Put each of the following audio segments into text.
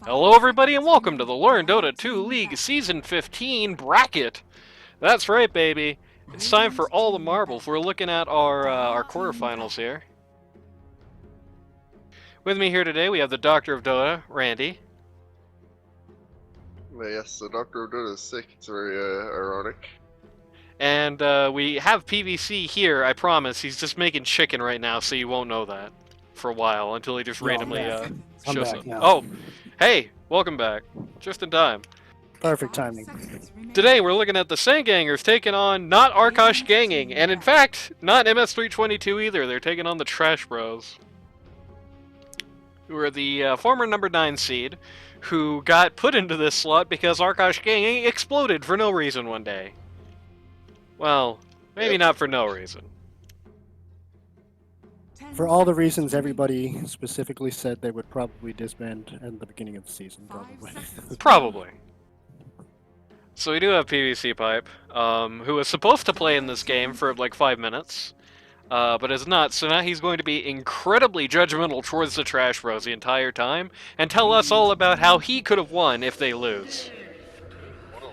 Hello everybody and welcome to the Learn Dota 2 League Season 15 bracket. That's right, baby. It's time for all the marbles. We're looking at our quarterfinals here. With me here today we have the Doctor of Dota, Randy. Yes, the Doctor of Dota is sick. It's very ironic. And we have PVC here, I promise. He's just making chicken right now, so you won't know that for a while until he just randomly shows up. Now. Oh, hey, welcome back. Just in time. Perfect timing. Today we're looking at the Sangangers taking on not Arkosh Ganging, and in fact, not MS322 either. They're taking on the Trash Bros, who are the former number 9 seed, who got put into this slot because Arkosh Ganging exploded for no reason one day. Well, maybe not for no reason. For all the reasons everybody specifically said they would probably disband at the beginning of the season, probably. Probably. So we do have PVC Pipe, who was supposed to play in this game for like 5 minutes, but is not, so now he's going to be incredibly judgmental towards the Trash Bros the entire time, and tell us all about how he could have won if they lose.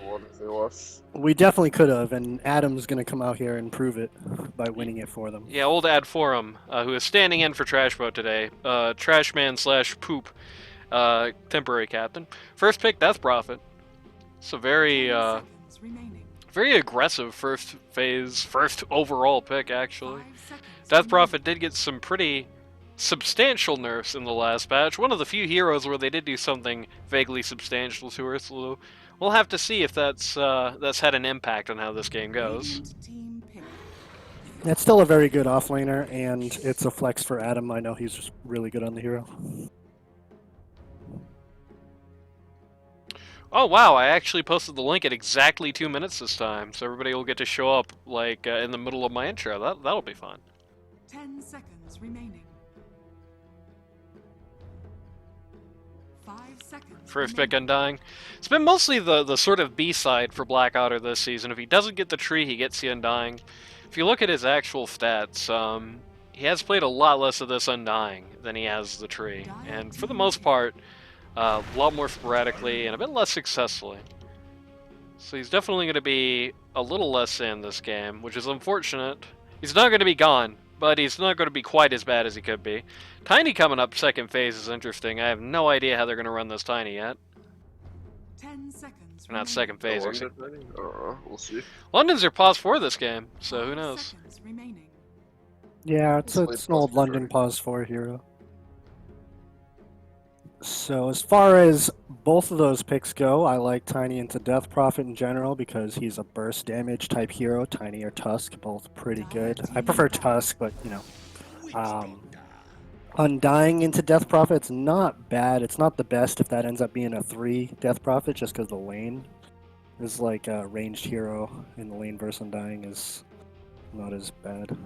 What if they lost? We definitely could have, and Adam's going to come out here and prove it by winning it for them. Yeah, old Ad Forum, who is standing in for Trashboat today, Trashman / Poop, temporary captain. First pick, Death Prophet. So very aggressive first overall pick, actually. Death Prophet did get some pretty substantial nerfs in the last patch. One of the few heroes where they did do something vaguely substantial to her, so we'll have to see if that's had an impact on how this game goes. It's still a very good offlaner, and it's a flex for Adam. I know he's just really good on the hero. Oh wow, I actually posted the link at exactly 2 minutes this time, so everybody will get to show up like in the middle of my intro. That'll be fun. 10 seconds remaining. 5 seconds. First pick Undying. It's been mostly the sort of B-side for Black Otter this season. If he doesn't get the tree, he gets the Undying. If you look at his actual stats, he has played a lot less of this Undying than he has the tree, and for the most part, a lot more sporadically and a bit less successfully. So he's definitely going to be a little less in this game, which is unfortunate. He's not going to be gone, but he's not going to be quite as bad as he could be. Tiny coming up second phase is interesting. I have no idea how they're going to run this Tiny yet. 10 seconds. Or not second phase. We'll see. London's their pause 4 this game, so who knows? Yeah, it's an old London pause 4 hero. So as far as both of those picks go, I like Tiny into Death Prophet in general because he's a burst damage type hero. Tiny or Tusk, both pretty good. I prefer Tusk, but you know. Undying into Death Prophet's not bad. It's not the best if that ends up being a 3 Death Prophet, just because the lane is like a ranged hero in the lane versus Undying is not as bad.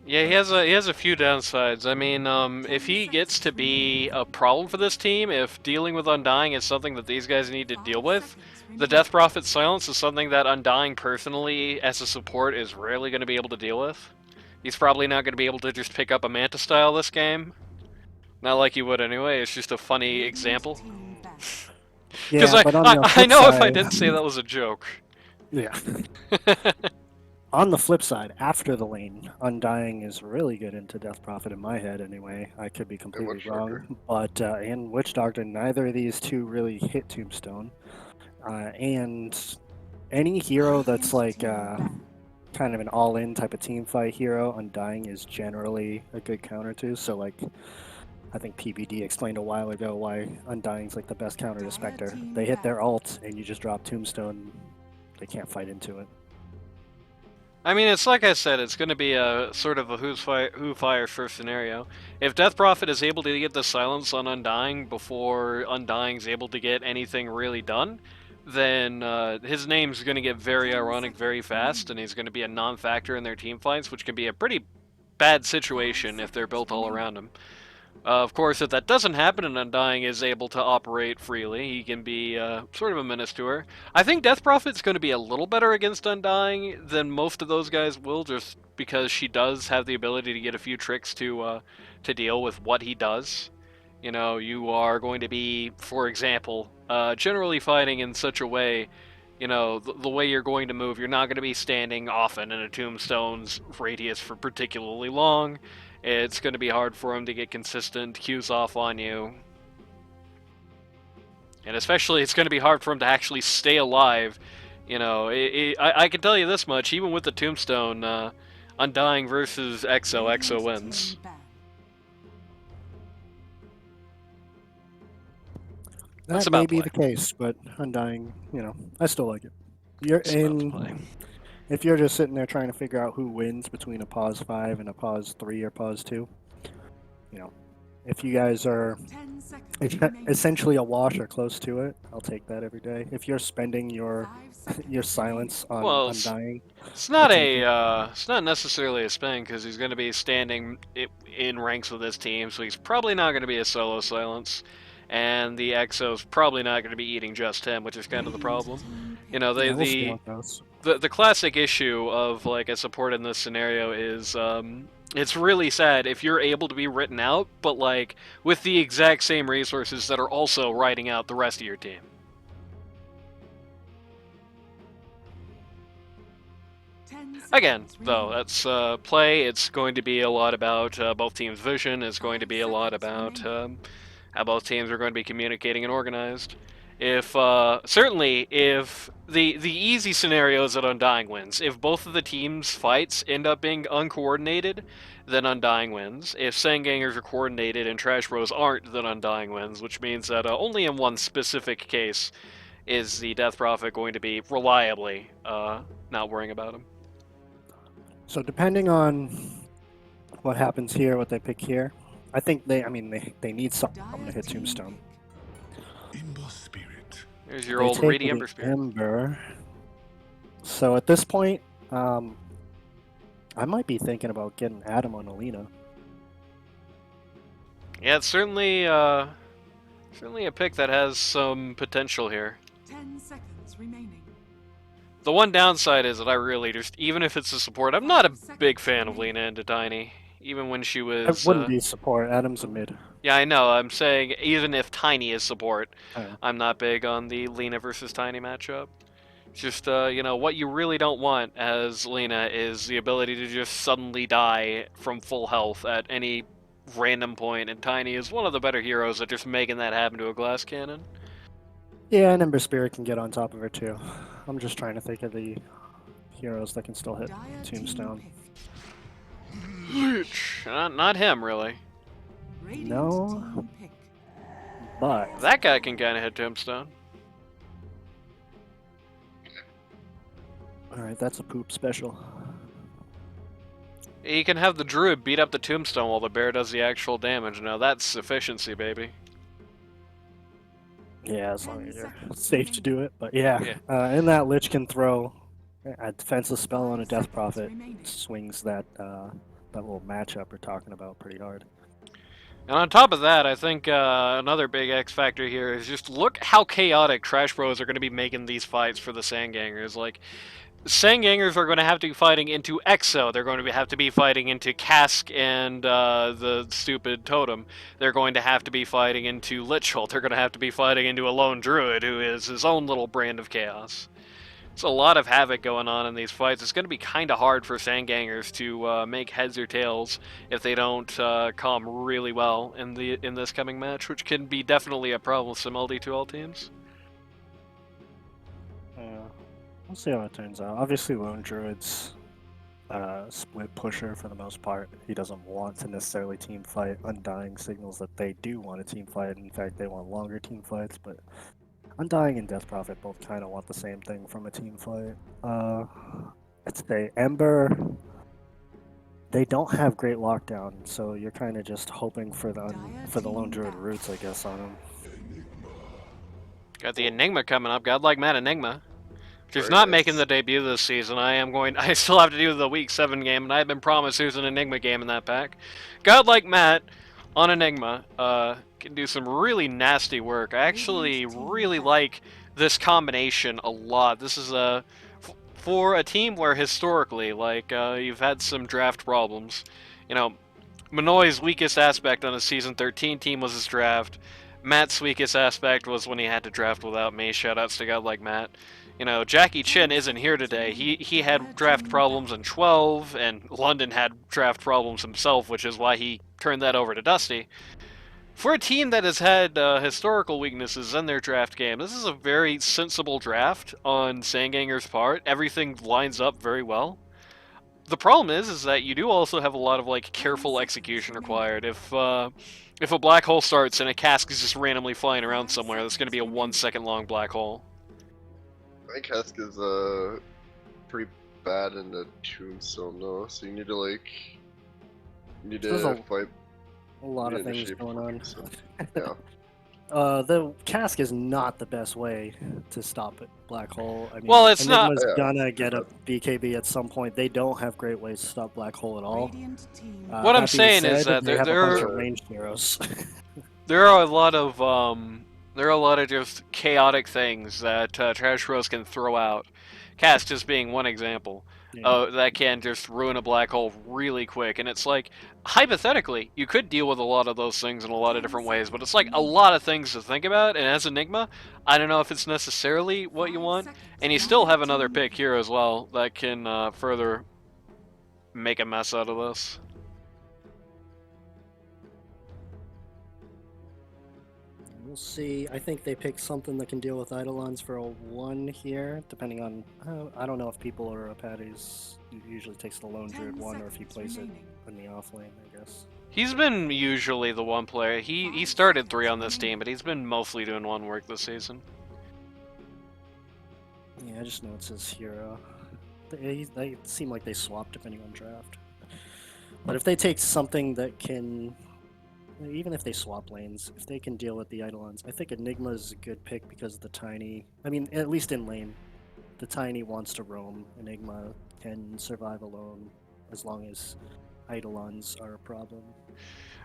Yeah, he has a few downsides. I mean, if he gets to be a problem for this team, if dealing with Undying is something that these guys need to deal with, the Death Prophet silence is something that Undying personally, as a support, is rarely going to be able to deal with. He's probably not going to be able to just pick up a Manta style this game. Not like he would anyway, it's just a funny example. Because Yeah, I know if I didn't say that was a joke. Yeah. On the flip side, after the lane, Undying is really good into Death Prophet in my head anyway. I could be completely wrong. But in Witch Doctor, neither of these two really hit Tombstone. And any hero that's like kind of an all-in type of team fight hero, Undying is generally a good counter to. So like, I think PBD explained a while ago why Undying's like the best counter to Spectre. They hit their ult and you just drop Tombstone. They can't fight into it. I mean, it's like I said, it's going to be a sort of a who fires first scenario. If Death Prophet is able to get the silence on Undying before Undying's able to get anything really done, then his name's going to get very ironic very fast, and he's going to be a non-factor in their team fights, which can be a pretty bad situation if they're built all around him. Of course, if that doesn't happen and Undying is able to operate freely, he can be sort of a menace to her. I think Death Prophet's going to be a little better against Undying than most of those guys will, just because she does have the ability to get a few tricks to deal with what he does. You know, you are going to be, for example, generally fighting in such a way, you know, the way you're going to move, you're not going to be standing often in a tombstone's radius for particularly long. It's going to be hard for him to get consistent cues off on you. And especially, it's going to be hard for him to actually stay alive. You know, I can tell you this much, even with the tombstone, Undying versus EXO wins. That's That may about be play. the case, but Undying, you know, I still like it. You're It's about the play. in. If you're just sitting there trying to figure out who wins between a pause 5 and a pause 3 or pause 2, you know, if you guys are 10 seconds if remaining. essentially a wash or close to it, I'll take that every day. If you're spending your 5 seconds your silence on Well, Undying, it's not taking- it's not necessarily a spin because he's going to be standing in ranks with his team, so he's probably not going to be a solo silence, and the EXO's probably not going to be eating just him, which is kind of the problem. You know, yeah, we'll see how it goes. the classic issue of like a support in this scenario is it's really sad if you're able to be written out, but like with the exact same resources that are also writing out the rest of your team. 10 Again, seconds though, remaining. that's play. It's going to be a lot about both teams' vision. It's going to be a lot about how both teams are going to be communicating and organized. If certainly if the easy scenario is that Undying wins. If both of the teams' fights end up being uncoordinated, then Undying wins. If Sangangers are coordinated and Trash Bros aren't, then Undying wins, which means that only in one specific case is the Death Prophet going to be reliably not worrying about him. So depending on what happens here, what they pick here, I think they need something to Dire hit team Tombstone. pick. Ember Spirit. There's your They old take Reedy the Ember Spirit. Ember. So at this point, I might be thinking about getting Adam on Alina. Yeah, it's certainly certainly a pick that has some potential here. 10 seconds remaining. The one downside is that I really just, even if it's a support, I'm not a big fan of Lena into Tiny. Even when she It was... wouldn't be support. Adam's a mid. Yeah, I know. I'm saying even if Tiny is support, Oh. I'm not big on the Lena versus Tiny matchup. Just, you know, what you really don't want as Lena is the ability to just suddenly die from full health at any random point, and Tiny is one of the better heroes at just making that happen to a glass cannon. Yeah, and Ember Spirit can get on top of her too. I'm just trying to think of the heroes that can still hit Dire Tombstone. team pick. Leech. Not him, really. Radiant No. team pick. But That guy can kind of hit Tombstone. alright, that's a poop special. He can have the druid beat up the Tombstone while the bear does the actual damage. Now that's efficiency, baby. Yeah, as long 10 as you're seconds safe to do it. But yeah, and that Lich can throw a defensive spell on a 5 Death seconds Prophet. remaining. Swings that little matchup we're talking about pretty hard. And on top of that, I think another big X factor here is just look how chaotic Trash Bros are going to be making these fights for the Sandgangers. Like, Sandgangers are going to have to be fighting into Exo. They're going to have to be fighting into Cask and the stupid Totem. They're going to have to be fighting into Lichholt. They're going to have to be fighting into a lone Druid who is his own little brand of chaos. There's a lot of havoc going on in these fights. It's going to be kind of hard for Sandgangers to make heads or tails if they don't calm really well in this coming match, which can be definitely a problem with some LD2L teams. Yeah, we'll see how it turns out. Obviously, Lone Druid's split pusher for the most part. He doesn't want to necessarily team fight. Undying signals that they do want a team fight. In fact, they want longer team fights, but Undying and Death Prophet both kind of want the same thing from a team fight. Let's say Ember. They don't have great lockdown, so you're kind of just hoping for the Lone Druid roots, I guess, on them. Got the Enigma coming up. Godlike Matt Enigma. She's Very not nice. making the debut this season. I still have to do the Week 7 game, and I've been promised there's an Enigma game in that pack. Godlike Matt on Enigma can do some really nasty work. I actually really like this combination a lot. This is for a team where historically, like, you've had some draft problems. You know, Manoy's weakest aspect on his Season 13 team was his draft. Matt's weakest aspect was when he had to draft without me. Shoutouts to God like Matt. You know, Jackie Chin isn't here today. He had draft problems in 12, and London had draft problems himself, which is why he turned that over to Dusty. For a team that has had historical weaknesses in their draft game, this is a very sensible draft on Sanganger's part. Everything lines up very well. The problem is that you do also have a lot of like careful execution required. If a black hole starts and a cask is just randomly flying around somewhere, that's going to be a 1 second long black hole. My cask is pretty bad in the tombstone though, so you need to There's fight. A lot you of need to things shape going for on. it, so, yeah. The cask is not the best way to stop it. Black hole. I mean, Well, it's not- Enigma's Yeah, gonna get a BKB at some point. They don't have great ways to stop black hole at all. Radiant team. What I'm That being saying is said, that they have a there bunch are- of ranged heroes. There are a lot of just chaotic things that Trash Rose can throw out. Cast just being one example. Yeah. That can just ruin a black hole really quick. And it's like, hypothetically, you could deal with a lot of those things in a lot of different ways, but it's like a lot of things to think about. And as Enigma, I don't know if it's necessarily what you want. And you still have another pick here as well that can further make a mess out of this. We'll see. I think they pick something that can deal with Eidolons for a 1 here, depending on... I don't know if people or Patties usually takes the Lone Druid 1 or if he plays it in the off lane, I guess. He's been usually the one player. He started 3 on this team, but he's been mostly doing 1 work this season. Yeah, I just know it's his hero. They seem like they swap depending on draft. But if they take something that can... Even if they swap lanes, if they can deal with the Eidolons, I think Enigma is a good pick because of the tiny... I mean, at least in lane, the tiny wants to roam. Enigma can survive alone as long as Eidolons are a problem.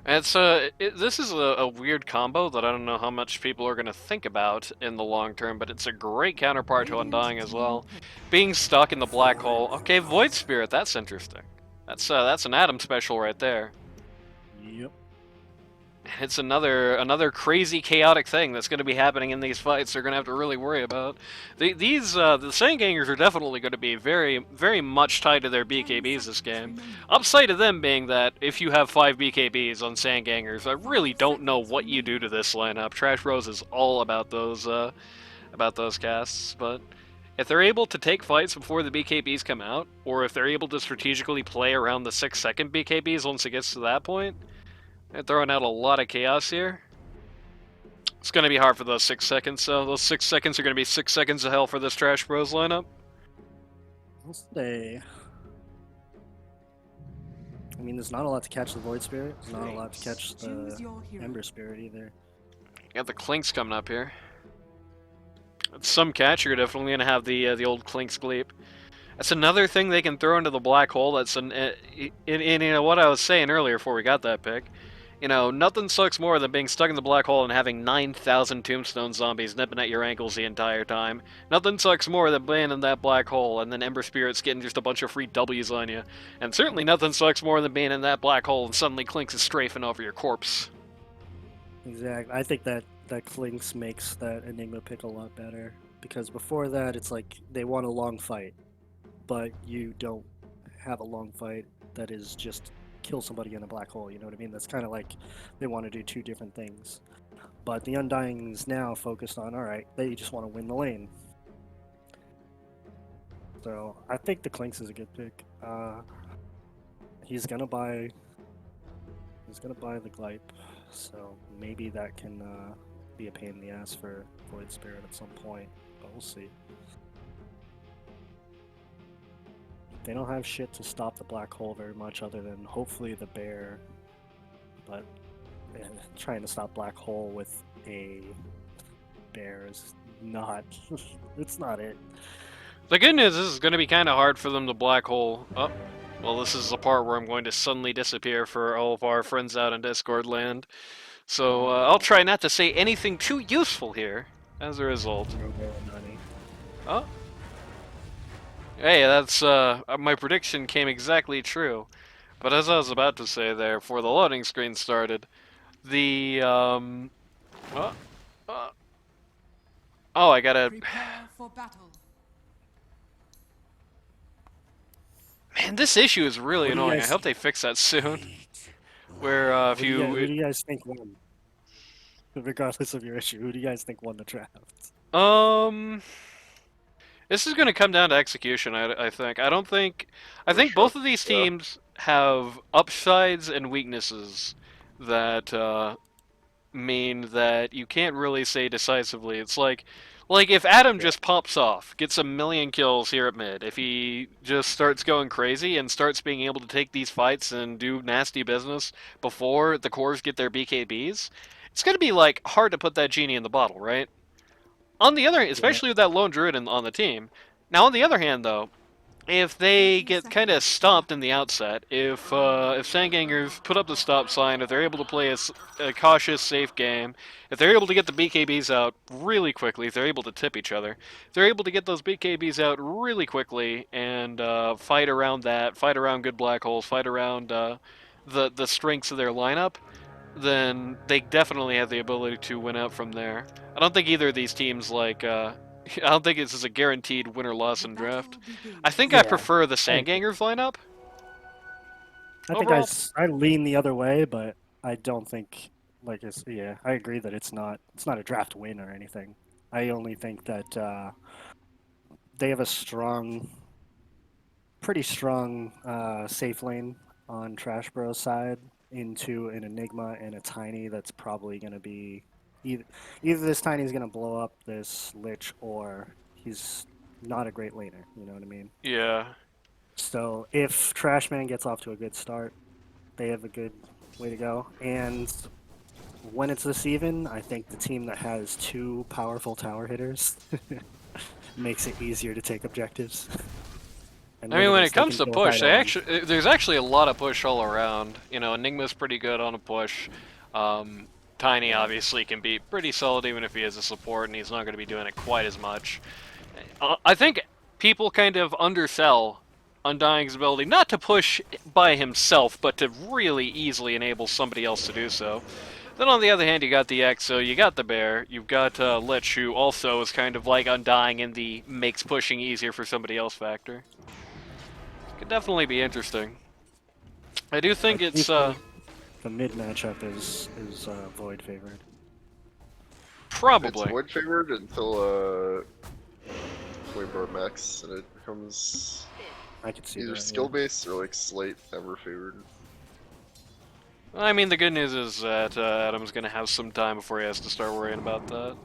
It's this is a weird combo that I don't know how much people are going to think about in the long term, but it's a great counterpart to Undying as well. Being stuck in the black hole. Okay, Void Spirit, that's interesting. That's an Atom special right there. Yep. It's another crazy chaotic thing that's going to be happening in these fights. They're going to have to really worry about. The Sandgangers are definitely going to be very, very much tied to their BKBs this game. Upside of them being that if you have 5 BKBs on Sandgangers, I really don't know what you do to this lineup. Trash Rose is all about those casts, but if they're able to take fights before the BKBs come out, or if they're able to strategically play around the 6-second BKBs once it gets to that point, they're throwing out a lot of chaos here. It's going to be hard for those 6 seconds, so those 6 seconds are going to be 6 seconds of hell for this Trash Bros lineup. We'll stay. I mean, there's not a lot to catch the Void Spirit. There's not a lot to catch Choose the your hero. Ember Spirit either. You got the Clinks coming up here. At some catch, you're definitely going to have the old Clinks Gleep. That's another thing they can throw into the black hole. That's you know what I was saying earlier before we got that pick. You know, nothing sucks more than being stuck in the black hole and having 9,000 tombstone zombies nipping at your ankles the entire time. Nothing sucks more than being in that black hole and then Ember Spirits getting just a bunch of free W's on you. And certainly nothing sucks more than being in that black hole and suddenly Clinks is strafing over your corpse. Exactly. I think that Clinks makes that Enigma pick a lot better. Because before that, it's like they want a long fight. But you don't have a long fight that is just kill somebody in a black hole, you know what I mean? That's kind of like they want to do 2 different things. But the Undying is now focused on, alright, they just want to win the lane. So I think the Clinks is a good pick. He's gonna buy the Glype, so maybe that can be a pain in the ass for Void Spirit at some point, but we'll see. They don't have shit to stop the black hole very much other than hopefully the bear, but trying to stop black hole with a bear is not, it's not it. The good news is it's going to be kind of hard for them to black hole. Oh, well, this is the part where I'm going to suddenly disappear for all of our friends out in Discord land. So I'll try not to say anything too useful here as a result. Oh. Hey, that's my prediction came exactly true. But as I was about to say there, before the loading screen started, the uh, uh, oh, I gotta. Prepare for battle. Man, this issue is really What do you annoying. I guys- hope they fix that soon. Where if Who do you guys think won? Regardless of your issue, who do you guys think won the draft? this is going to come down to execution. I think. I don't think. I For think sure, both of these yeah. teams have upsides and weaknesses that mean that you can't really say decisively. It's like if Adam just pops off, gets a million kills here at mid, if he just starts going crazy and starts being able to take these fights and do nasty business before the cores get their BKBs, it's going to be like hard to put that genie in the bottle, right? On the other, especially with that lone druid on the team. Now, on the other hand, though, if they get kind of stomped in the outset, if Sandgangers put up the stop sign, if they're able to play a cautious, safe game, if they're able to get the BKBs out really quickly, if they're able to tip each other, if they're able to get those BKBs out really quickly and fight around that, fight around good black holes, fight around the strengths of their lineup, then they definitely have the ability to win out from there. I don't think either of these teams I don't think this is a guaranteed win or loss in draft. I think I Yeah, prefer the I agree. Sandgangers lineup. I think Overall- I lean the other way, but I don't think I agree that it's not a draft win or anything. I only think that they have a pretty strong safe lane on Trash Bros side into an Enigma and a Tiny that's probably going to be either this Tiny is going to blow up this Lich or he's not a great laner. You know what I mean? Yeah. So if Trashman gets off to a good start, they have a good way to go. And when it's this even, I think the team that has two powerful tower hitters makes it easier to take objectives. And I mean, look at when this, it they comes can to go push, hide on- there's actually a lot of push all around. You know, Enigma's pretty good on a push. Tiny obviously can be pretty solid even if he has a support, and he's not going to be doing it quite as much. I think people kind of undersell Undying's ability not to push by himself, but to really easily enable somebody else to do so. Then on the other hand, you got the Exo, you got the Bear, you've got Lich, who also is kind of like Undying in the makes pushing easier for somebody else factor. Could definitely be interesting. I do think I it's think the mid matchup is Void favored. It's probably. Void favored until Flameboard Max, and it becomes I could see either that. skill based or like Slate ever favored. I mean, the good news is that Adam's going to have some time before he has to start worrying about that.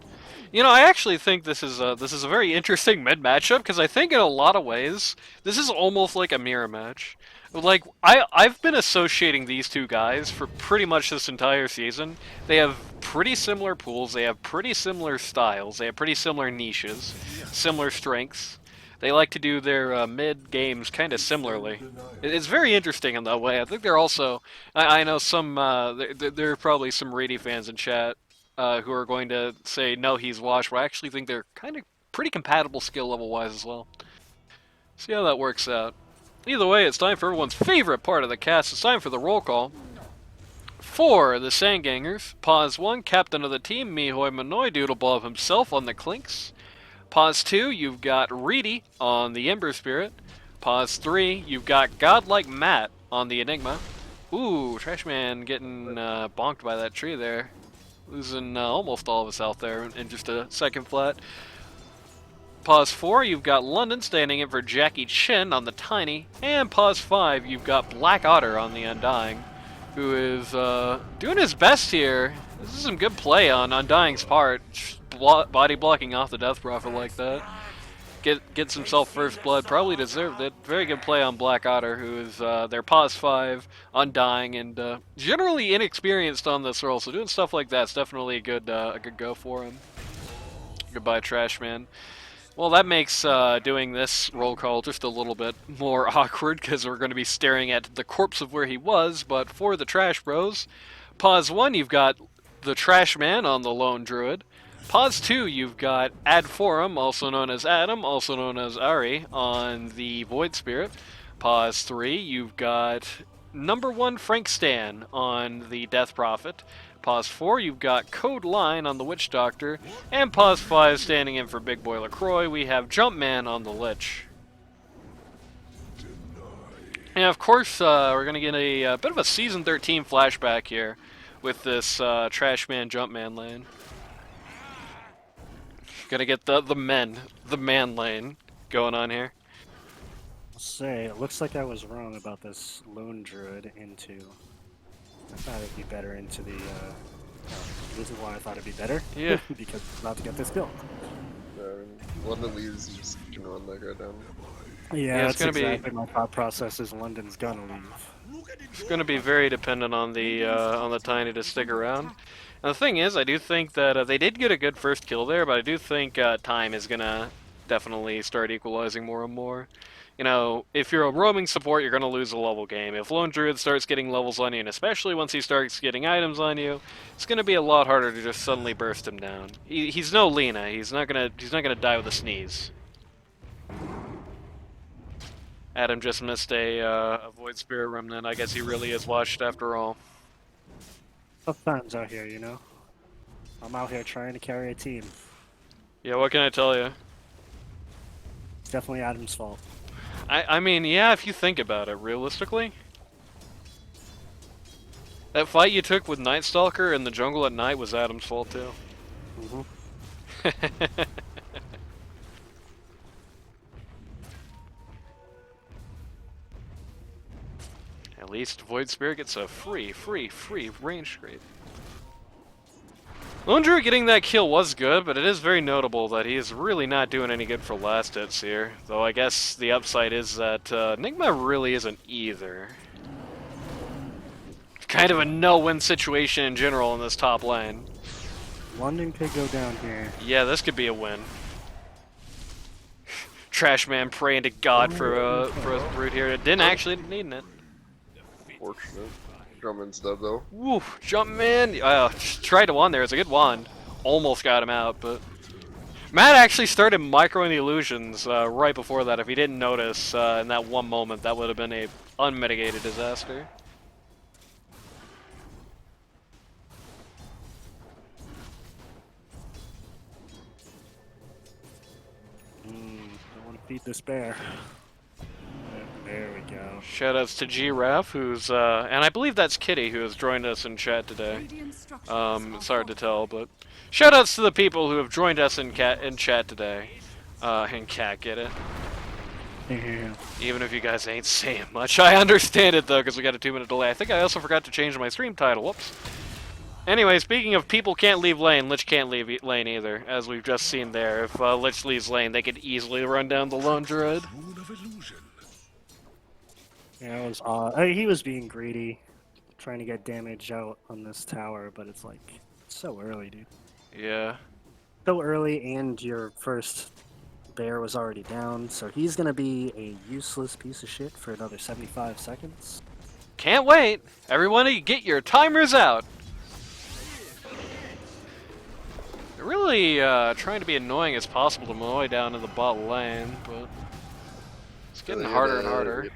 You know, I actually think this is a very interesting mid matchup because I think in a lot of ways this is almost like a mirror match. Like I've been associating these two guys for pretty much this entire season. They have pretty similar pools, they have pretty similar styles, they have pretty similar niches, similar strengths. They like to do their mid games kind of similarly. It's very interesting in that way. I think they're also. I know some. There are probably some Rady fans in chat who are going to say no, he's washed. But I actually think they're kind of pretty compatible skill level wise as well. See how that works out. Either way, it's time for everyone's favorite part of the cast. It's time for the roll call. For the Sandgangers, Pause 1, captain of the team, Mihoy Manoy Doodleblob himself on the Clinks. Pause 2, you've got Reedy on the Ember Spirit. Pause 3, you've got Godlike Matt on the Enigma. Ooh, Trashman getting bonked by that tree there. Losing almost all of us out there in just a second flat. Pause 4, you've got London standing in for Jackie Chin on the Tiny. And pause 5, you've got Black Otter on the Undying, who is doing his best here. This is some good play on Undying's part. Body blocking off the Death Prophet like that. Gets himself first blood, probably deserved it. Very good play on Black Otter, who is their pause 5, Undying, and generally inexperienced on this role. So doing stuff like that's definitely a good go for him. Goodbye, Trashman. Well, that makes doing this roll call just a little bit more awkward because we're going to be staring at the corpse of where he was. But for the Trash Bros, pause 1, you've got the Trash Man on the Lone Druid. Pause 2, you've got Ad Forum, also known as Adam, also known as Ari, on the Void Spirit. Pause 3, you've got number 1 Frank Stan on the Death Prophet. Pause 4, you've got Code Line on the Witch Doctor. And pause 5, standing in for Big Boy LaCroix, we have Jumpman on the Lich. And of course, we're going to get a bit of a Season 13 flashback here with this Trashman Jumpman lane. Gonna get the man lane going on here. I'll say, it looks like I was wrong about this Lone Druid into... I thought it'd be better into the... this is why I thought it'd be better. Yeah. Because I'm about to get this build. London leaves, you just can run that guy down. Yeah, it's that's gonna exactly my thought process is London's gonna leave. It's gonna be very dependent on the Tiny to stick around. And the thing is, I do think that they did get a good first kill there, but I do think time is gonna definitely start equalizing more and more. You know, if you're a roaming support, you're gonna lose a level game. If Lone Druid starts getting levels on you, and especially once he starts getting items on you, it's gonna be a lot harder to just suddenly burst him down. He's no Lena. He's not gonna die with a sneeze. Adam just missed a Void Spirit Remnant. I guess he really is washed after all. Tough times out here, you know? I'm out here trying to carry a team. Yeah, what can I tell you? It's definitely Adam's fault. I mean, yeah, if you think about it, realistically. That fight you took with Night Stalker in the jungle at night was Adam's fault, too. Mm-hmm. At least Void Spirit gets a free range scrape. Lone Druid getting that kill was good, but it is very notable that he is really not doing any good for last hits here. Though I guess the upside is that Enigma really isn't either. Kind of a no-win situation in general in this top lane. London could go down here. Yeah, this could be a win. Trashman praying to God for a root here. It didn't actually need it. Fortunate. Drummond's dead though. Woo, Jumpman! Tried to wand there. It's a good wand. Almost got him out, but Matt actually started microing the illusions right before that. If he didn't notice in that one moment, that would have been a unmitigated disaster. I want to feed this bear. There we go. Shoutouts to G-Raf, who's, and I believe that's Kitty, who has joined us in chat today. Radiant structures It's hard to tell, but shoutouts to the people who have joined us in chat today. And cat, get it? Yeah. Even if you guys ain't saying much. I understand it, though, because we got a 2-minute delay. I think I also forgot to change my stream title. Whoops. Anyway, speaking of people can't leave lane, Lich can't leave lane either, as we've just seen there. If Lich leaves lane, they could easily run down the Lone Druid. Yeah, it was odd. He was being greedy, trying to get damage out on this tower, but it's like, so early, dude. Yeah. So early, and your first bear was already down, so he's gonna be a useless piece of shit for another 75 seconds. Can't wait! Everybody get your timers out! They're really trying to be annoying as possible to Manoy down in the bot lane, but it's getting harder and harder.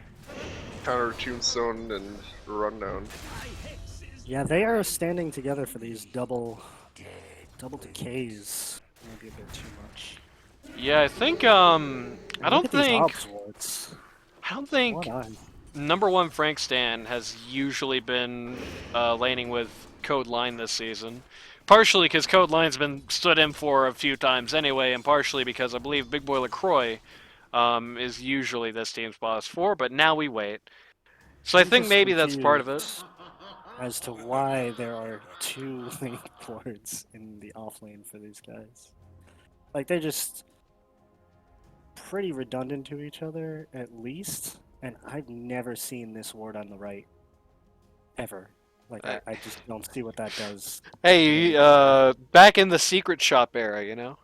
Counter tombstone and rundown. Yeah, they are standing together for these double decays. Maybe a bit too much. Yeah, I think I don't think What on? number 1 Frank Stan has usually been laning with Code Line this season. Partially because Code Line's been stood in for a few times anyway, and partially because I believe Big Boy LaCroix is usually this team's boss for, but now we wait. So I think maybe that's part of it. As to why there are 2 lane boards in the off lane for these guys. Like, they're just pretty redundant to each other, at least. And I've never seen this ward on the right. Ever. Like, I just don't see what that does. Hey, back in the secret shop era, you know?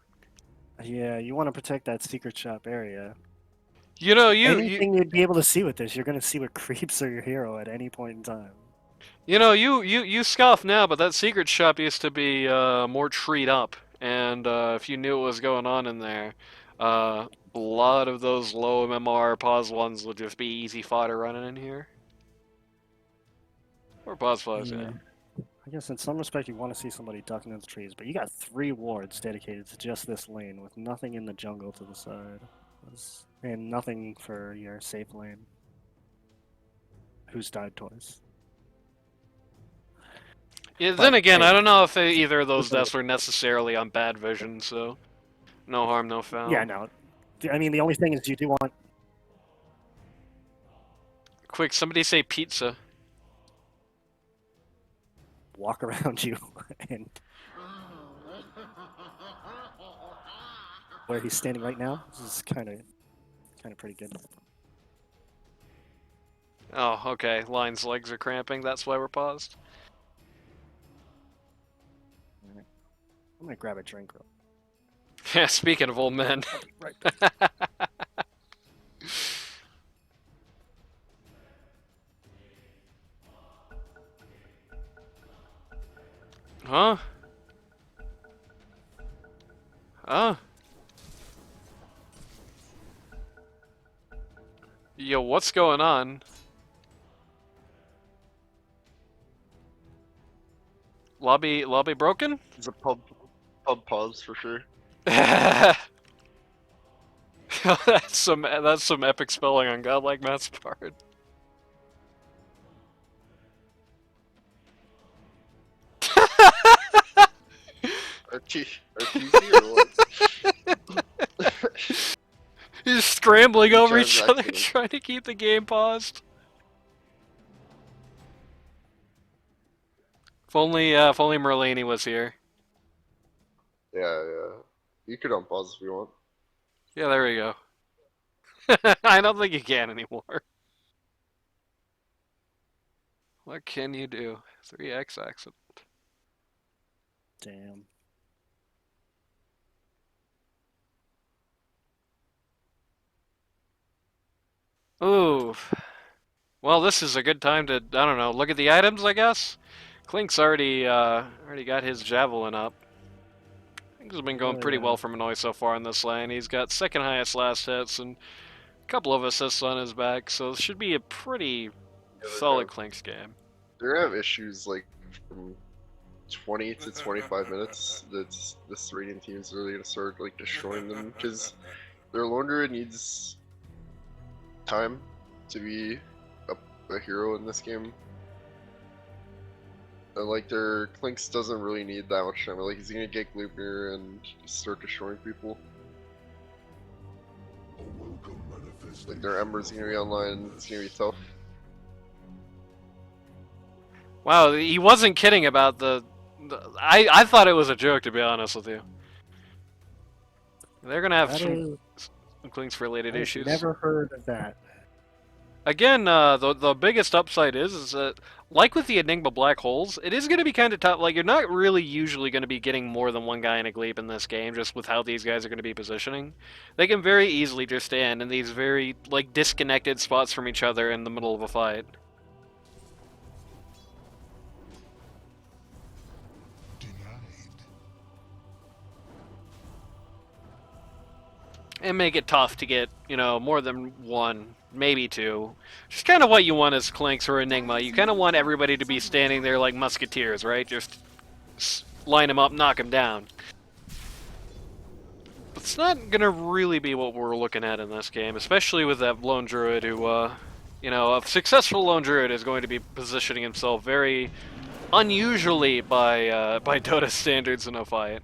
Yeah, you want to protect that secret shop area. You know, Anything you'd be able to see with this, you're going to see what creeps are your hero at any point in time. You know, you scoff now, but that secret shop used to be more treed up, and if you knew what was going on in there, a lot of those low MMR pause ones would just be easy fodder running in here. Or pause flies, yeah. I guess in some respect you want to see somebody ducking in the trees, but you got 3 wards dedicated to just this lane with nothing in the jungle to the side. And nothing for your safe lane. Who's died twice. Yeah, But, then again, hey, I don't know if either of those listen, deaths were necessarily on bad vision, so no harm, no foul. yeah, no. I mean, the only thing is you do want... Quick, somebody say pizza. walk around you and where he's standing right now. This is kind of pretty good. Oh, okay. Line's legs are cramping. That's why we're paused. Right. I'm gonna grab a drink. Yeah, speaking of old men. Right. Huh? Huh? Yo, what's going on? Lobby broken? It's a pub pause for sure. That's some epic spelling on godlike Matt's part. RTC or what? He's scrambling over each other, Transaction. trying to keep the game paused. If only Merlini was here. Yeah. You could unpause if you want. Yeah, there we go. I don't think you can anymore. What can you do? 3x accident. Damn. Ooh. Well, this is a good time to, I don't know, look at the items, I guess? Klink's already got his javelin up. Things have been going pretty well for Manoy so far in this lane. He's got second highest last hits and a couple of assists on his back, so this should be a pretty solid Klink's game. They're gonna have issues like from 20 to 25 minutes. That's this Radiant team is really gonna start like destroying them because their lone druid needs time to be a hero in this game. And like their Clinks doesn't really need that much time. Like he's gonna get Gloopnir and start destroying people. Like their Ember's gonna be online. It's gonna be tough. Wow, he wasn't kidding about I thought it was a joke, to be honest with you. They're gonna have some Klinks related issues. Never heard of that. Again, the biggest upside is that, like with the Enigma Black Holes, it is going to be kind of tough. Like, you're not really usually going to be getting more than one guy in a Gleep in this game, just with how these guys are going to be positioning. They can very easily just stand in these very, like, disconnected spots from each other in the middle of a fight. And make it tough to get, you know, more than one, maybe two. Just kind of what you want as Klinks or Enigma. You kind of want everybody to be standing there like musketeers, right? Just line them up, knock them down. But it's not going to really be what we're looking at in this game, especially with that lone druid who, you know, a successful lone druid is going to be positioning himself very unusually by Dota standards in a fight.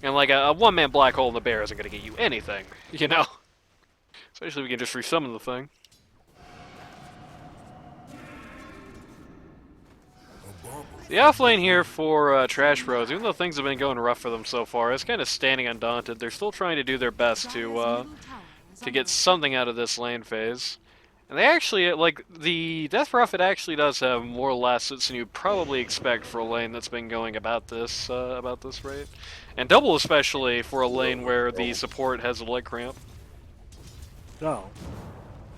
And like a one-man black hole in the bear isn't going to get you anything, you know? Especially if we can just resummon the thing. The offlane here for Trashboat, even though things have been going rough for them so far, is kind of standing undaunted. They're still trying to do their best to get something out of this lane phase. And they actually, like, the Death Prophet actually does have more last hits than you'd probably expect for a lane that's been going about this rate. And double especially for a lane where the support has a leg cramp. No.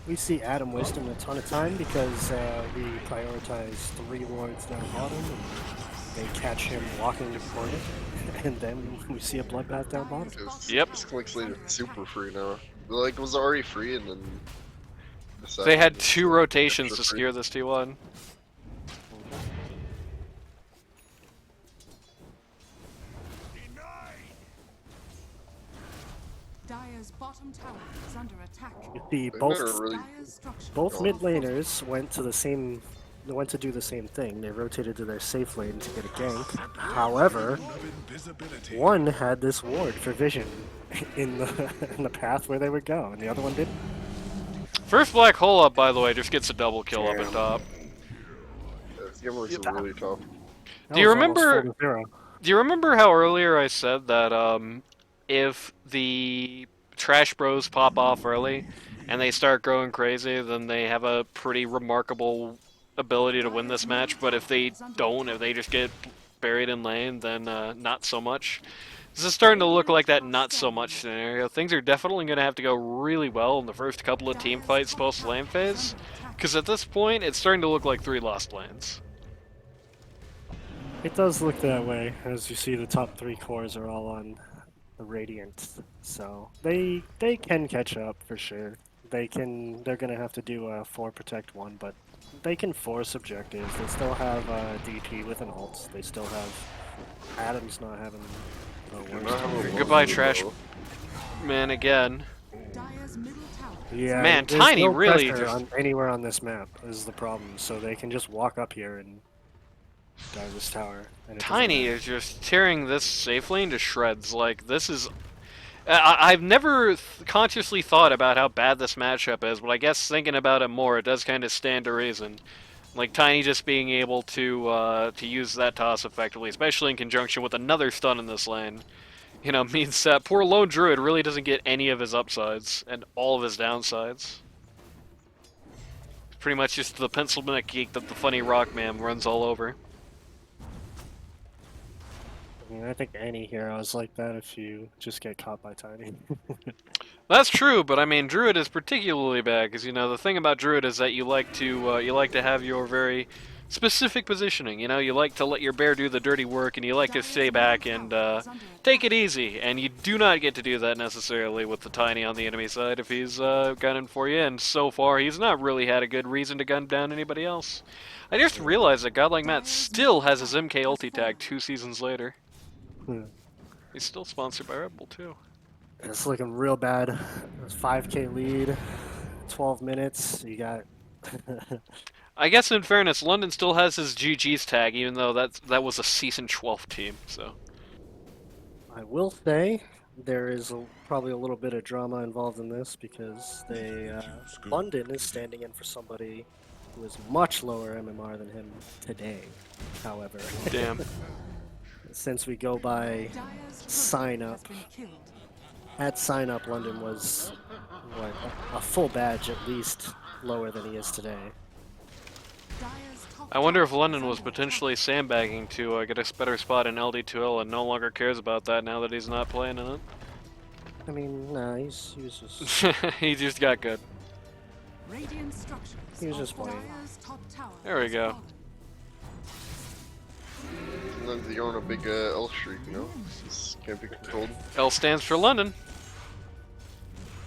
We see Adam wasting a ton of time because we prioritize 3 wards down bottom and they catch him walking toward it. And then we see a bloodbath down bottom. Yep. This Klink's lane is super free now. Like, it was already free and then... They had 2 rotations to secure this T1. Dire's bottom tower is under attack. You see, They both better really. Dire's structures Oh. mid laners went to the same. They went to do the same thing. They rotated to their safe lane to get a gank. However, one had this ward for vision in the path where they would go, and the other one didn't. First black hole up, by the way, just gets a double kill up at top. This game was really tough. That Do you was almost remember- 4-0. Do you remember how earlier I said that if the Trash Bros pop off early and they start growing crazy, then they have a pretty remarkable ability to win this match, but if they don't, if they just get buried in lane, then not so much. This is starting to look like that not so much scenario. Things are definitely going to have to go really well in the first couple of team fights post-lane phase, because at this point, it's starting to look like 3 lost lanes. It does look that way, as you see the top 3 cores are all on the Radiant, so they can catch up for sure. They're gonna have to do a 4 protect 1, but they can force objectives. They still have DP with an ult. They still have Adam's not having the They're worst. not having a time. Goodbye, long Trash. though. Man, again. Dire's middle tower. Yeah, Man, there's Tiny no really pressure just- on anywhere on this map is the problem. So they can just walk up here and die this tower. And it doesn't Tiny matter. is just tearing this safe lane to shreds. Like, this is... I've never consciously thought about how bad this matchup is, but I guess thinking about it more, it does kind of stand to reason. Like, Tiny just being able to use that toss effectively, especially in conjunction with another stun in this lane, you know, means that poor Lone Druid really doesn't get any of his upsides and all of his downsides. Pretty much just the pencil neck geek that the funny rock man runs all over. I mean, I think any hero is like that if you just get caught by Tiny. That's true, but I mean, Druid is particularly bad because you know the thing about Druid is that you like to have your very specific positioning. You know, you like to let your bear do the dirty work, and you like to stay back and take it easy. And you do not get to do that necessarily with the Tiny on the enemy side if he's gunning for you. And so far, he's not really had a good reason to gun down anybody else. I just realized that Godlike Matt still has his MK ulti tag 2 seasons later. He's still sponsored by Red Bull too. It's looking real bad. It's 5k lead, 12 minutes. You got. I guess in fairness, London still has his GG's tag, even though that was a season 12 team. So I will say there is probably a little bit of drama involved in this because London is standing in for somebody who is much lower MMR than him today. However, damn. since we go by Dire's sign turret up, has been killed. at sign up, London was what a full badge at least lower than he is today. Dire's top I wonder if tower London is was under potentially sandbagging to get a better spot in LD2L and no longer cares about that now that he's not playing in it. I mean, nah, he was just. He just got good. attack. Radiant structures. He was of just playing. Dire's top tower There we has go. fallen. Sometimes you go on a big L streak, you know? Just can't be controlled. L stands for London.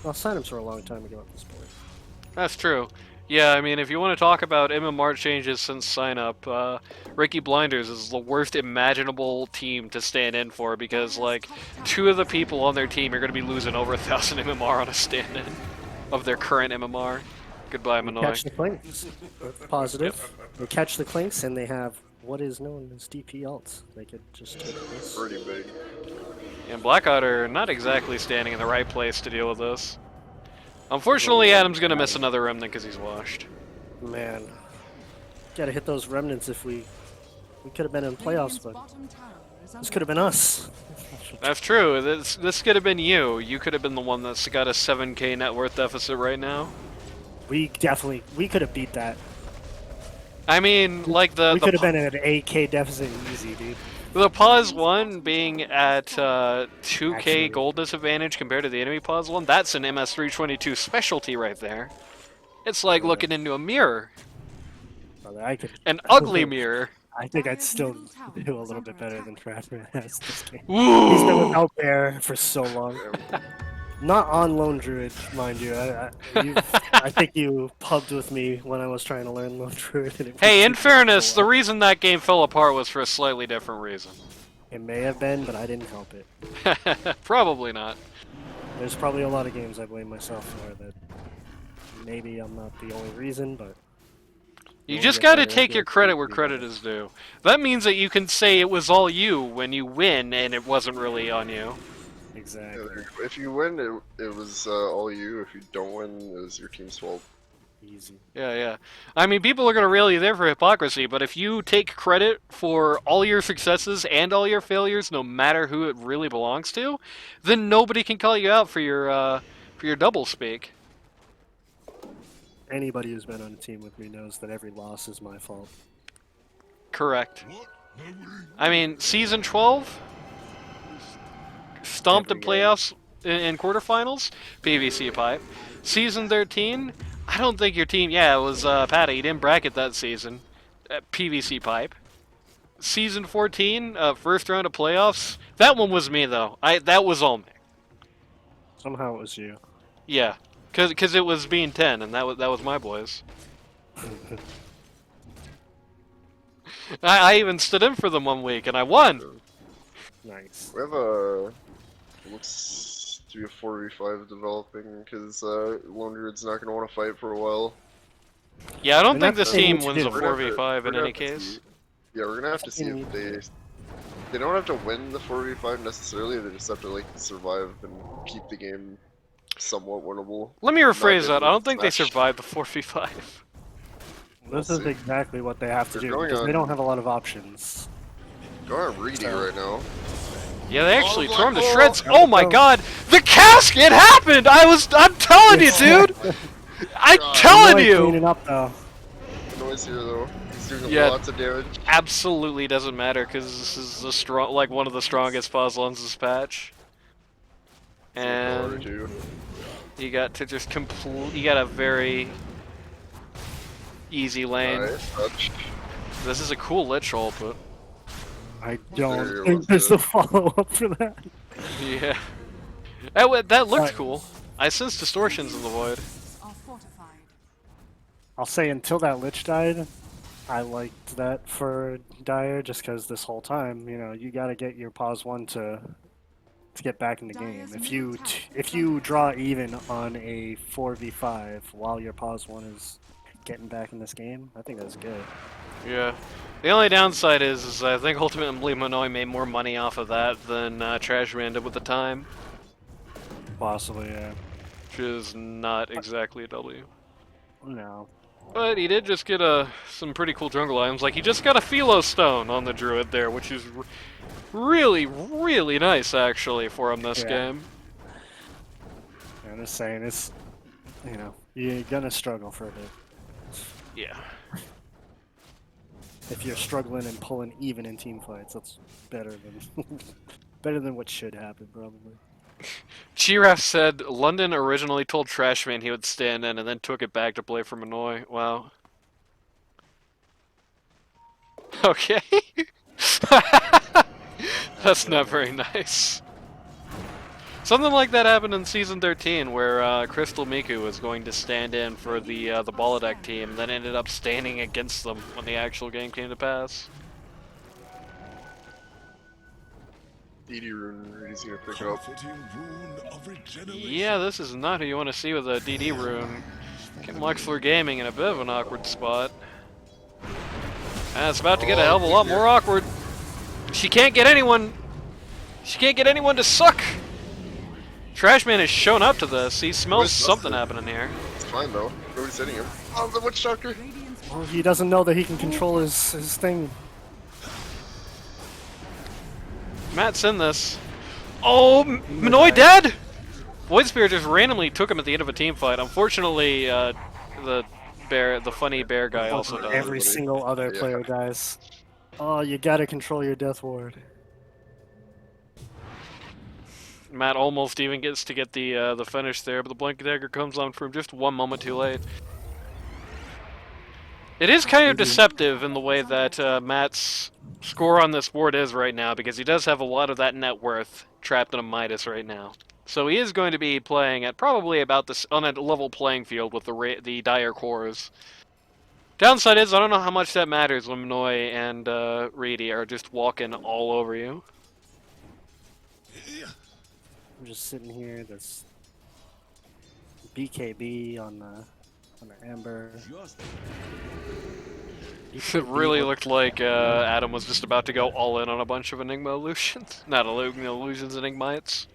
Well, signed him for a long time ago at this point. That's true. Yeah, I mean, if you want to talk about MMR changes since sign up, Ricky Blinders is the worst imaginable team to stand in for because, like, 2 of the people on their team are going to be losing over 1,000 MMR on a stand-in of their current MMR. Goodbye, Catch Manoy. the clinks. Positive. They catch the clinks and they have what is known as DP ults. They could just take this. Pretty big. And Blackout are not exactly standing in the right place to deal with this. Unfortunately, Adam's going to miss another remnant because he's washed. Man, gotta hit those remnants if we could have been in playoffs, Radiant's but bottom tower is this under could have been us. That's true. This could have been you. You could have been the one that's got a 7k net worth deficit right now. We could have beat that. I mean, like We could have been at an 8k deficit easy, dude. the pause 1 being at 2k Actually. gold disadvantage compared to the enemy pause 1, that's an MS322 specialty right there. It's like looking into a mirror. Brother, I could. An ugly mirror. I think I'd still do a little bit better than Trashman has this game. He's been Ooh! without Bear for so long. Not on Lone Druid, mind you. I think you pubbed with me when I was trying to learn Lone Druid. And Hey, in fairness, the reason that game fell apart was for a slightly different reason. It may have been, but I didn't help it. Probably not. There's probably a lot of games I blame myself for that maybe I'm not the only reason, but You we'll just get got to better. take your We'll credit keep where getting credit better. is due. That means that you can say it was all you when you win and it wasn't really on you. Yeah, Exactly. if you win, it was all you. If you don't win, it was your team's fault. Easy. Yeah. I mean, people are going to rail you there for hypocrisy, but if you take credit for all your successes and all your failures, no matter who it really belongs to, then nobody can call you out for your double speak. Anybody who's been on a team with me knows that every loss is my fault. Correct. I mean, season 12, stomped in Every game. playoffs in quarterfinals, PVC pipe. Season 13, I don't think your team. Yeah, it was Patty. You didn't bracket that season. PVC pipe. Season 14, first round of playoffs. That one was me though. That was all me. Somehow it was you. Yeah, cause it was being 10, and that was my boys. I even stood in for them one week, and I won. Nice. We have a looks to be a 4v5 developing because Lone Druid's not gonna want to fight for a while. Yeah, I don't And think that's this what they team need to wins do. a We're gonna have to- 4v5 we're in gonna any have to case. see- Yeah, we're gonna have to see if they don't have to win the 4v5 necessarily. They just have to like survive and keep the game somewhat winnable. Let me rephrase that. I don't think they smashed. survived the 4v5. This We'll is see. exactly what they have to They're do going because they on- don't have a lot of options. Go on Reedy So- right now. Yeah, they actually the tore him to black shreds. hole. Oh my god, the casket happened! I'm telling you, dude! I'm telling Manoy you! cleaning up though. Noise here though. He's doing Yeah. lots of damage. Absolutely doesn't matter because this is the strong, like one of the strongest puzzles in this patch. And Too. you got to just you got a very easy lane. Nice touch. This is a cool lich hole, but I Very don't think there's well a follow up for that. yeah, that looked Right. cool. I sense distortions in the void. Are fortified. I'll say until that Lich died, I liked that for Dire just because this whole time, you know, you got to get your pause one to get back in the game. If you draw even on a 4v5 while your pause one is getting back in this game, I think that's good. Yeah. The only downside is I think ultimately Manoy made more money off of that than Trashman did with the time, Possibly, yeah. which is not exactly a W. No. But he did just get some pretty cool jungle items. Like, he just got a Philo Stone on the Druid there, which is really, really nice, actually, for him this Yeah. game. I'm just saying, it's, you know, you're gonna struggle for a bit. Yeah. If you're struggling and pulling even in team fights, that's better than better than what should happen, probably. Giraffe said London originally told Trashman he would stand in and then took it back to play for Manoy. Wow. Okay. That's not very nice. Something like that happened in Season 13, where Crystal Miku was going to stand in for the Baladak team, and then ended up standing against them when the actual game came to pass. DD rune, he's gonna pick up. Yeah, this is not who you want to see with a DD rune. Getting Luxler Gaming in a bit of an awkward spot. And it's about to get a hell of a lot more awkward. She can't get anyone. She can't get anyone to suck. Trashman has shown up to this. He smells Where's something Dustin? happening here. It's fine though. Nobody's hitting him. Oh, the Witch Doctor! Radiant's Well, he doesn't know that he can control his thing. Matt's in this. Oh, Manoy dead! Void Spear just randomly took him at the end of a team fight. Unfortunately, the funny bear guy also died. Every single other Yeah. player dies. Oh, you gotta control your death ward. Matt almost even gets to get the finish there, but the Blink Dagger comes on from just one moment too late. It is kind of deceptive in the way that Matt's score on this board is right now, because he does have a lot of that net worth trapped in a Midas right now. So he is going to be playing at probably about this on a level playing field with the Dire cores. Downside is I don't know how much that matters when Manoy and Reedy are just walking all over you. I'm just sitting here. This BKB on the Amber. It really looked like Adam was just about to go all in on a bunch of Enigma illusions. Not illusions, Enigmites.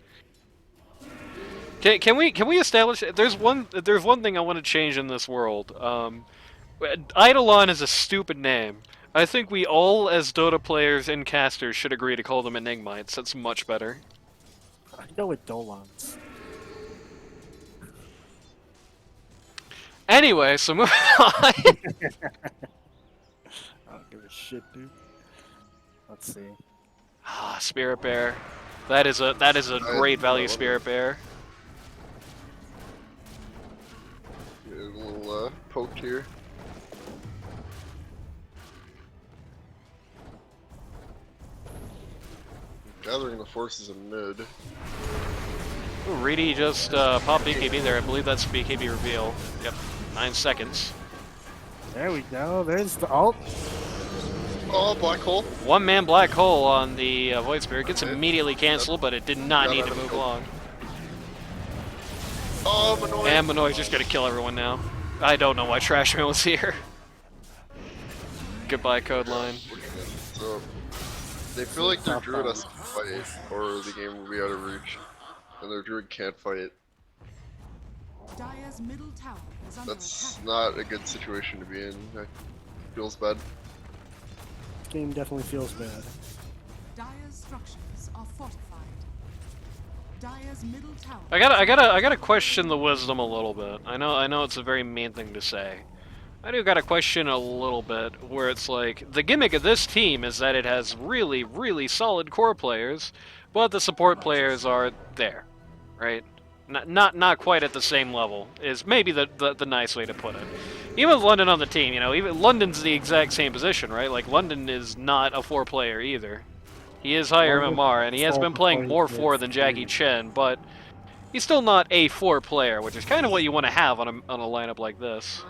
Can we establish? There's one thing I want to change in this world. Eidolon is a stupid name. I think we all, as Dota players and casters, should agree to call them Enigmites. That's much better. I go with Dolans. Anyway, so moving on. I don't give a shit, dude. Let's see. Ah, Spirit Bear. That is a great value Spirit Bear. Get a little poked here. Gathering the forces in mid. Ooh, Reedy just popped BKB there. I believe that's BKB reveal. Yep, 9 seconds. There we go. There's the ult. Oh, black hole. One man black hole on the Void Spirit gets immediately canceled, but it did not Got need out to of move field. long. Oh, Manoy. And Manoy's just gonna kill everyone now. I don't know why Trashman was here. Goodbye, code line. So, they feel like their druid has to fight, or the game will be out of reach. And their druid can't fight. Dire's middle tower is under That's attack. not a good situation to be in. That feels bad. This game definitely feels bad. Dire's structures are fortified. Dire's middle tower. I gotta question the wisdom a little bit. I know it's a very mean thing to say. I do gotta question a little bit where it's like the gimmick of this team is that it has really, really solid core players, but the support players are there, right? Not quite at the same level is maybe the nice way to put it. Even with London on the team, you know, even London's the exact same position, right? Like London is not a 4 player either. He is higher MMR, and he has been playing more 4 than Jackie Chen, but he's still not a 4 player, which is kind of what you want to have on a lineup like this.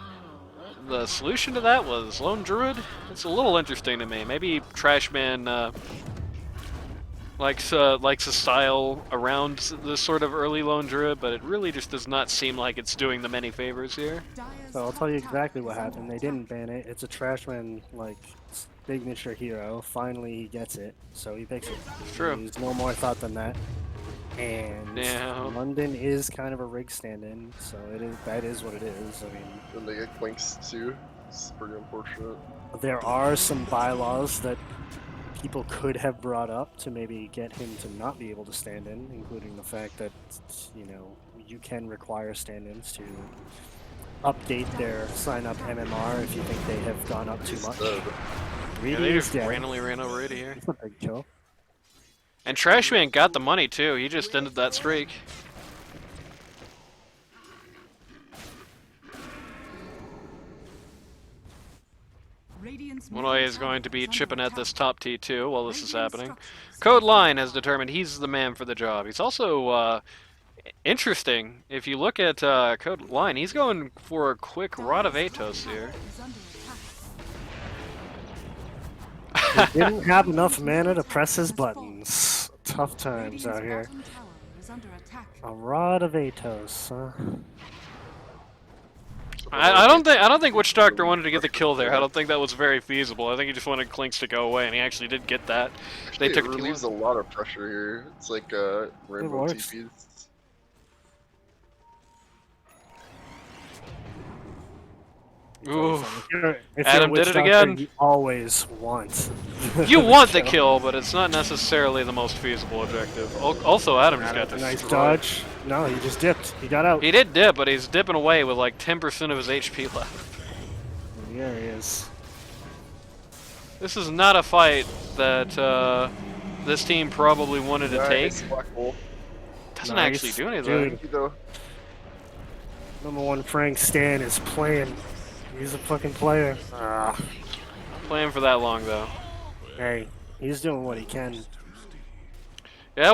The solution to that was Lone Druid. It's a little interesting to me. Maybe Trashman likes a style around this sort of early Lone Druid, but it really just does not seem like it's doing them any favors here. Dire's So I'll tell you top tower exactly is what under happened. They attack. didn't ban it. It's a Trashman like signature hero. Finally, he gets it, so he picks it. True. There's no more thought than that. And Yeah. London is kind of a rig stand-in, so it is. That is what it is. I mean, And they get blinks too. It's pretty unfortunate. there are some bylaws that people could have brought up to maybe get him to not be able to stand in, including the fact that, you know, you can require stand-ins to update their sign-up MMR if you think they have gone up too much. Instead, Yeah, Reedy they is just dead. randomly ran over Reedy here. That's a big kill. And Trashman got the money too. He just ended that streak. Radiant's Manoy middle is going tower to be is under chipping at attack. this top T2 while this is Radiant happening. structures Code are Line has fortified. determined he's the man for the job. He's also interesting. If you look at Code Line, he's going for a quick Rod of Dire's top Atos tower here. is under attack. He didn't have enough mana to press his buttons. Tough times Radiant's out here. bottom tower is under attack. A Rod of Atos, huh? I don't think Witch Doctor wanted to get the kill there. I don't think that was very feasible. I think he just wanted Clinks to go away, and he actually did get that. Actually, They took it too relieves a long. lot of pressure here. It's like Rainbow works. TPs. Ooh. If Adam you're a Witch did it Doctor, again. You always want. You want the kill, but it's not necessarily the most feasible objective. Also, Adam just got A nice destroyed. dodge. No, he just dipped. He got out. He did dip, but he's dipping away with like 10% of his HP left. There he is. This is not a fight that this team probably wanted to take. Nice black hole. Doesn't Nice. actually do anything. Dude. You know, Number one Frank Stan is playing. He's a fucking player. Ah, Playing for that long though. hey, he's doing what he can. Yeah,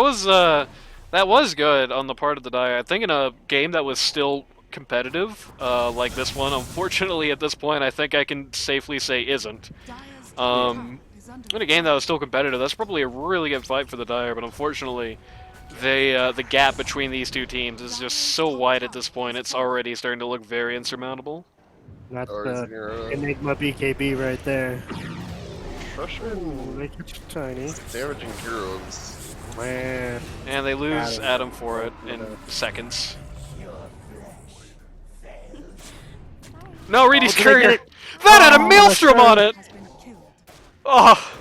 that was good on the part of the Dire. I think in a game that was still competitive, like this one, unfortunately at this point, I think I can safely say isn't. Dire's Um, top is under In a game that was still competitive, that's probably a really good fight for the Dire, but unfortunately, the gap between these two teams is just so wide at this point. It's already starting to look very insurmountable. That's Oh, he's getting rid of Enigma BKB right there. Trashman. Make it tiny. Damaging heroes. Man. And they lose Adam. Adam for it in seconds. No, Reedy's did they get courier! it? That had a Oh, maelstrom that's on it! Has been killed. Oh!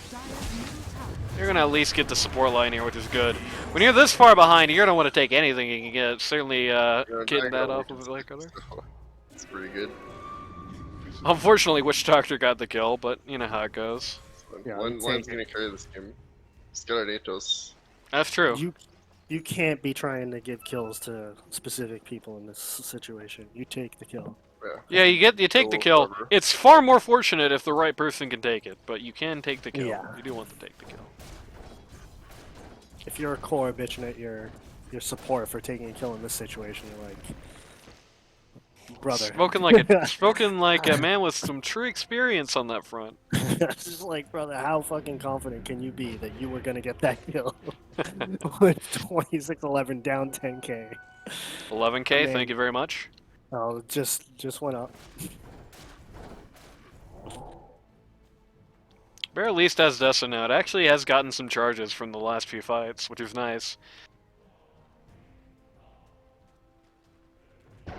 Dire's middle tower. You're gonna at least get the support line here, which is good. When you're this far behind, you're gonna want to take anything you can get. Certainly, getting that off of the light color. It's pretty good. Unfortunately, Witch Doctor got the kill, but you know how it goes. Yeah, Line's take gonna carry this game. He's got an Atos. That's true. You can't be trying to give kills to specific people in this situation. You take the kill. Yeah, you take the kill. Whatever. It's far more fortunate if the right person can take it, but you can take the kill. Yeah. You do want to take the kill. If you're a core bitching at your support for taking a kill in this situation, you're like, brother. Spoken like a man with some true experience on that front. It's just like, brother, how fucking confident can you be that you were gonna get that kill with 26-11 down 10k? 11k, Man. thank you very much. Oh, just went up. Bear at least has Dessa now. It actually has gotten some charges from the last few fights, which is nice.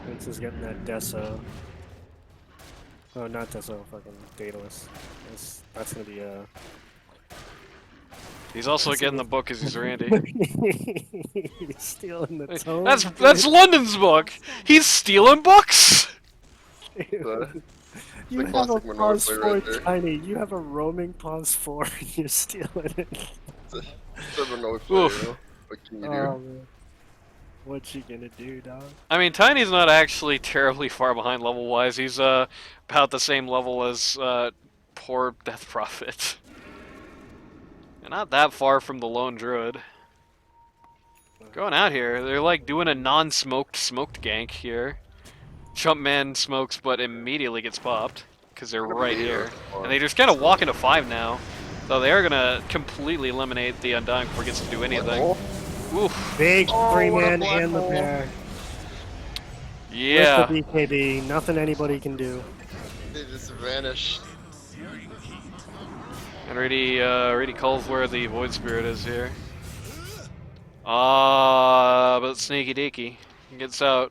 Vince is getting that Dessa. Oh, not Dessa, fucking Daedalus. That's gonna be a. He's also getting the book as he's Randy. He's stealing the tone. That's London's book. He's stealing books. You the have a classic Manoy pause play 4 right there. tiny. You have a roaming pause 4 and you're stealing it. It's a Manoy play, Oof. you know? What can you do? Oh, man. What you gonna do, dog? I mean, Tiny's not actually terribly far behind level-wise. He's about the same level as poor Death Prophet. And not that far from the Lone Druid. Going out here, they're like doing a non-smoked gank here. Jumpman smokes, but immediately gets popped because they're right here, and they just kind of walk into 5 now. Though they are gonna completely eliminate the Undying before it gets to do anything. Oof. Big Oh, free what a man black and the hole. bear. Yeah. With the BKB, nothing anybody can do. They just vanished. And Reedy calls where the Void Spirit is here. But Sneaky Deaky gets out.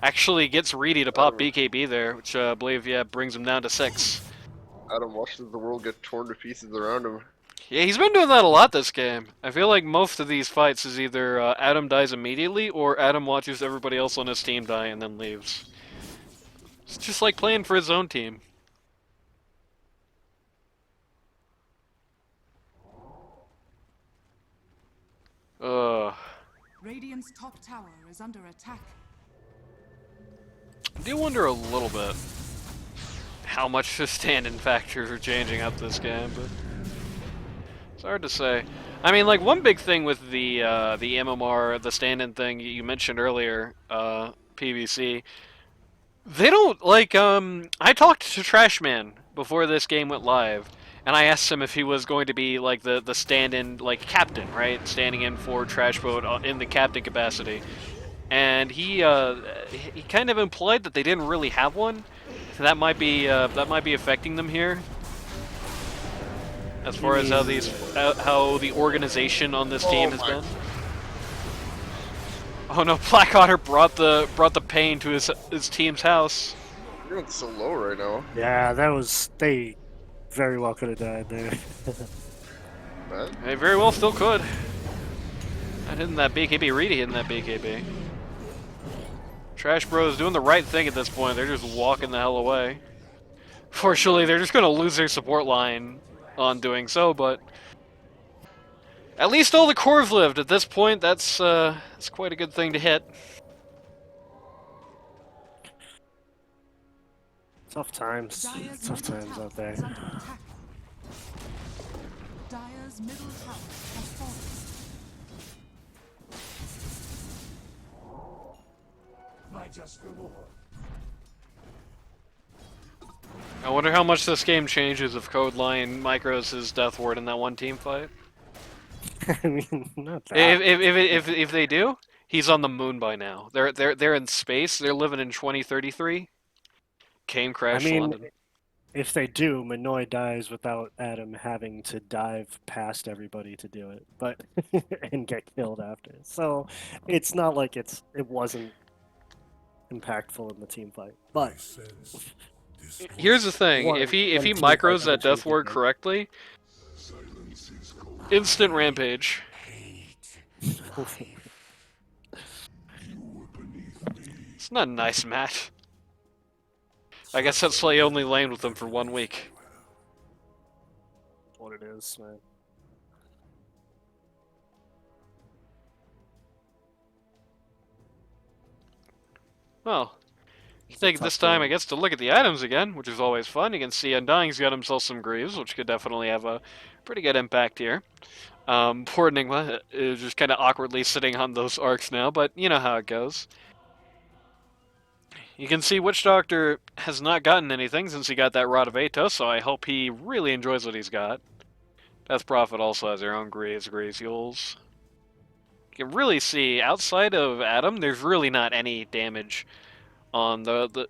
Actually gets Reedy to pop BKB there, which I believe, brings him down to 6. Adam watches the world get torn to pieces around him. Yeah, he's been doing that a lot this game. I feel like most of these fights is either Adam dies immediately or Adam watches everybody else on his team die and then leaves. It's just like playing for his own team. Radiant's top tower is under attack. I do wonder a little bit how much the stand-in factors are changing up this game, but it's hard to say. I mean, like, one big thing with the MMR, the stand-in thing you mentioned earlier, PVC, they don't, like, I talked to Trashman before this game went live, and I asked him if he was going to be, like, the stand-in, like, captain, right? Standing in for Trashboat in the captain capacity. And he kind of implied that they didn't really have one. So that might be affecting them here. As far as how the organization on this team has been. Oh no, Black Otter brought the pain to his team's house. You're going so low right now. Yeah, they very well could have died there. Man. They very well still could. Not hitting that BKB, Reedy hitting that BKB. Trash Bros doing the right thing at this point. They're just walking the hell away. Fortunately, they're just going to lose their support line on doing so, but at least all the cores lived. At this point, that's quite a good thing to hit. Tough times out there. Is under attack. Dire's middle tower has fallen. I wonder how much this game changes if Code Lion micros his Death Ward in that one team fight. I mean, not If that. if they do, he's on the moon by now. They're in space. They're living in 2033. Came I crash mean, London. if they do, Manoy dies without Adam having to dive past everybody to do it, but and get killed after. So it's not like it wasn't impactful in the team fight. But Here's the thing: one if one he team fight micros that doesn't death change the ward game. correctly, instant rampage. It's not a nice match. I guess that's why he only laned with them for 1 week. What it is, man. Well, It's a take tough this time, I game. guess, to look at the items again, which is always fun. You can see Undying's got himself some Greaves, which could definitely have a pretty good impact here. Poor Enigma is just kind of awkwardly sitting on those arcs now, but you know how it goes. You can see Witch Doctor has not gotten anything since he got that Rod of Atos, so I hope he really enjoys what he's got. Death Prophet also has their own Greaves, Graziules. You can really see, outside of Adam, there's really not any damage on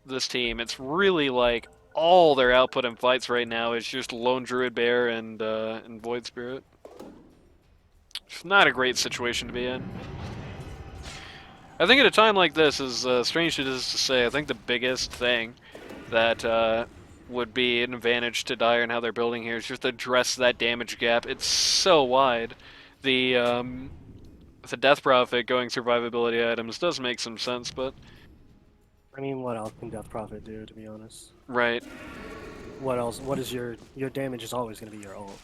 this team. It's really like all their output in fights right now is just Lone Druid Bear and Void Spirit. It's not a great situation to be in. I think at a time like this, as strange as it is to say, I think the biggest thing that would be an advantage to Dire and how they're building here is just address that damage gap. It's so wide. The Death Prophet going survivability items does make some sense, but I mean, what else can Death Prophet do, to be honest? right. What else? What is your damage is always going to be your ult.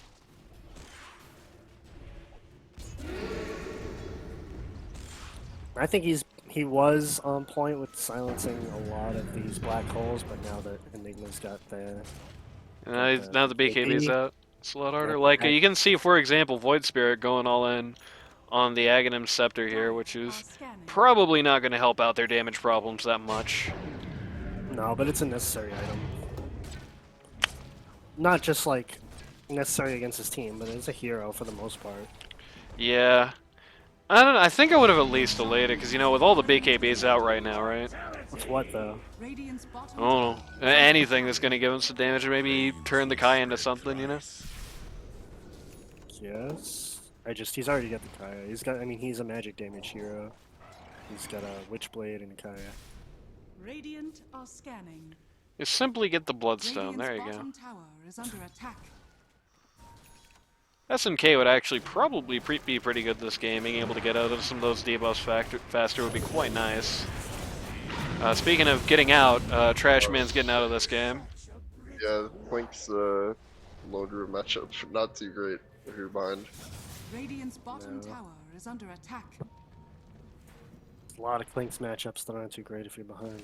I think he was on point with silencing a lot of these black holes, but now that Enigma's got the Now the BKB's BKB, out. It's a lot harder. yeah, Like, you can see, for example, Void Spirit going all in on the Aghanim Scepter here, which is probably not going to help out their damage problems that much. no, but it's a necessary item. Not just like necessary against his team, but it's a hero for the most part. Yeah. I don't know. I think I would have at least delayed it, because, you know, with all the BKBs out right now, right? What's what though? Radiant's bottom I don't know. Anything that's going to give him some damage, maybe turn the Kai into something, you know? Yes. He's already got the Kaya. I mean, he's a magic damage hero. He's got a Witchblade and a Kaya. Radiant are scanning. You simply get the Bloodstone. There Radiant's you go. bottom tower is under attack. SNK would actually probably be pretty good this game. Being able to get out of some of those debuffs faster would be quite nice. Speaking of getting out, Trashman's getting out of this game. Yeah, Plink's loader matchup not too great if you're behind. Radiant's bottom No. tower is under attack. A lot of Clinks matchups that aren't too great if you're behind.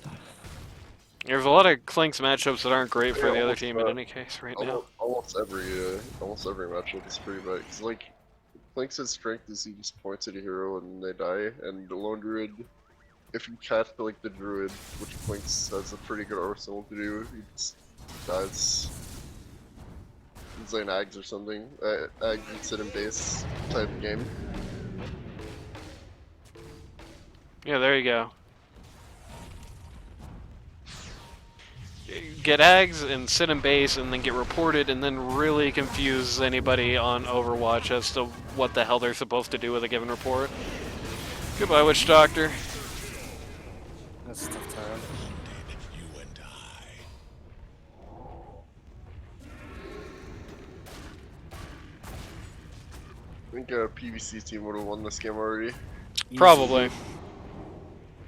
There's a lot of Clinks matchups that aren't great for Yeah, the other almost, team in any case right now. Almost every matchup is pretty bad. Cause like, Plink's strength is he just points at a hero and they die, and the Lone Druid, if you cast like the Druid, which Plink's has a pretty good arsenal to do, he just dies. He's like an Ags or something. Ags and sit in base type of game. Yeah, there you go. Get Ags and sit in base and then get reported and then really confuse anybody on Overwatch as to what the hell they're supposed to do with a given report. Goodbye, Witch Doctor. That's a tough time. I think a PVC team would have won this game already. Probably.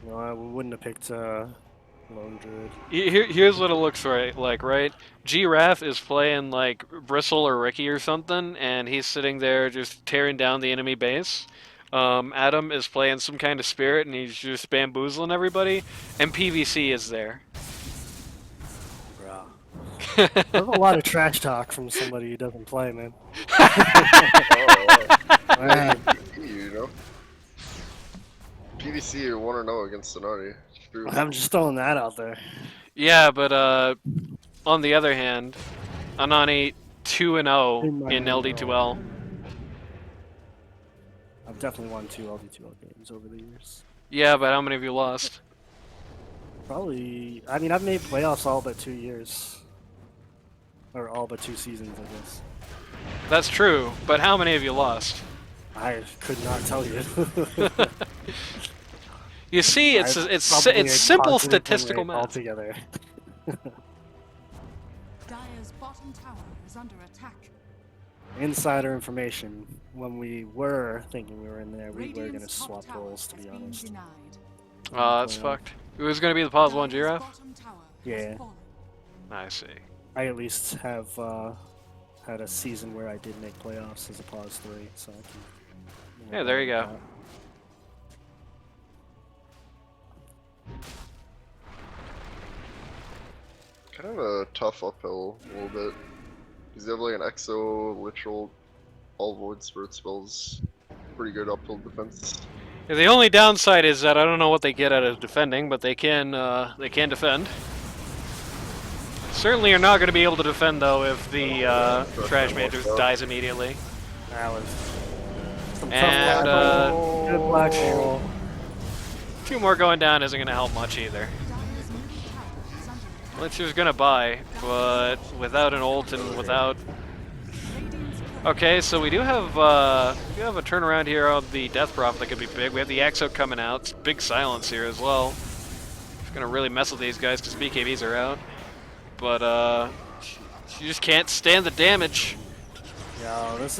No, I wouldn't have picked Lone Druid. Here's what it looks like, right? G-Raff is playing like Bristle or Ricky or something, and he's sitting there just tearing down the enemy base. Adam is playing some kind of spirit, and he's just bamboozling everybody, and PVC is there. Bruh. That's a lot of trash talk from somebody who doesn't play, man. Man. You know? PVC are 1-0 against Sonati. True. I'm just throwing that out there. Yeah, but on the other hand, Anani 2-0 in LD2L. I've definitely won 2 LD2L games over the years. Yeah, but how many have you lost? Probably. I mean, I've made playoffs all but 2 years, or all but 2 seasons, I guess. That's true, but how many have you lost? I could not tell you. You see, it's Probably a simple positive win statistical rate math. altogether. Dire's bottom tower is under attack. Insider information: when we were thinking we were in there, we were going to Radiant's top swap tower roles, to has be been honest. denied. That's fucked. Who's gonna be the pause one Dire's giraffe? bottom tower Yeah. has fallen. I see. I at least have had a season where I did make playoffs as a pause 3, so I can. Yeah, there you go. Kind of a tough uphill a little bit. Because they have like an exo, literal, all void spirit spells. Pretty good uphill defense. Yeah, the only downside is that I don't know what they get out of defending, but they can defend. Certainly are not going to be able to defend though if the Trashman just dies immediately. That was some And good black hole. 2 more going down isn't going to help much either. Dire's middle tower is under attack. Glitcher's going to buy, but without an ult and without. Radiant's curse Okay, so we do have a turnaround here on the Death Prophet that could be big. We have the Exo coming out. It's big silence here as well. It's going to really mess with these guys because BKBs are out. But you just can't stand the damage. Yeah, this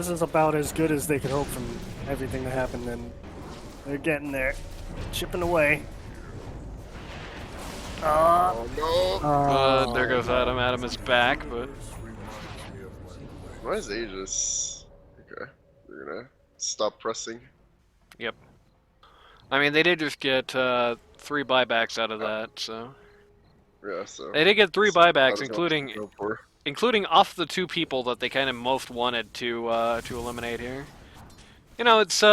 is about as good as they could hope from everything that happened, and they're getting there, chipping away. Oh no! There goes Adam. Adam is back, but Why is Aegis? Okay, we're gonna stop pressing. yep. I mean, they did just get 3 buybacks out of that, so Yeah, so. they did get 3 That buybacks, is what including to go for. off the 2 people that they kind of most wanted to eliminate here. You know, it's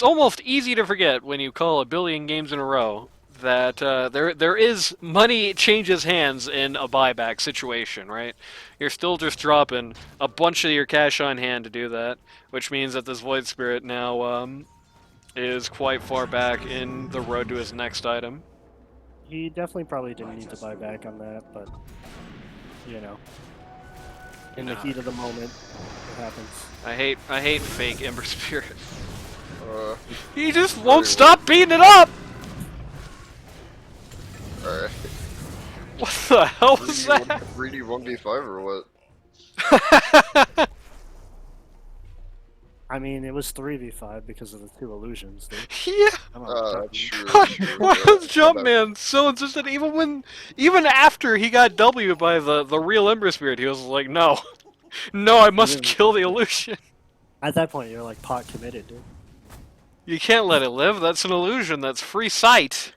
almost easy to forget when you call a billion games in a row that there is money changes hands in a buyback situation, right? You're still just dropping a bunch of your cash on hand to do that, which means that this Void Spirit now is quite far back in the road to his next item. He definitely probably didn't need to buy back on that, but you know, in the heat of the moment, it happens. I hate fake Ember Spirit. Uh, He just won't stop beating it up. alright. What the hell was that? 3D 1v5 or what? I mean, it was 3v5 because of the 2 illusions, dude. Yeah. I'm not True. Why was Jumpman so insistent? Even after he got W by the real Ember Spirit, he was like, no, no, I must Really? kill the illusion. At that point, you're like pot committed, dude. You can't let it live. That's an illusion. That's free sight.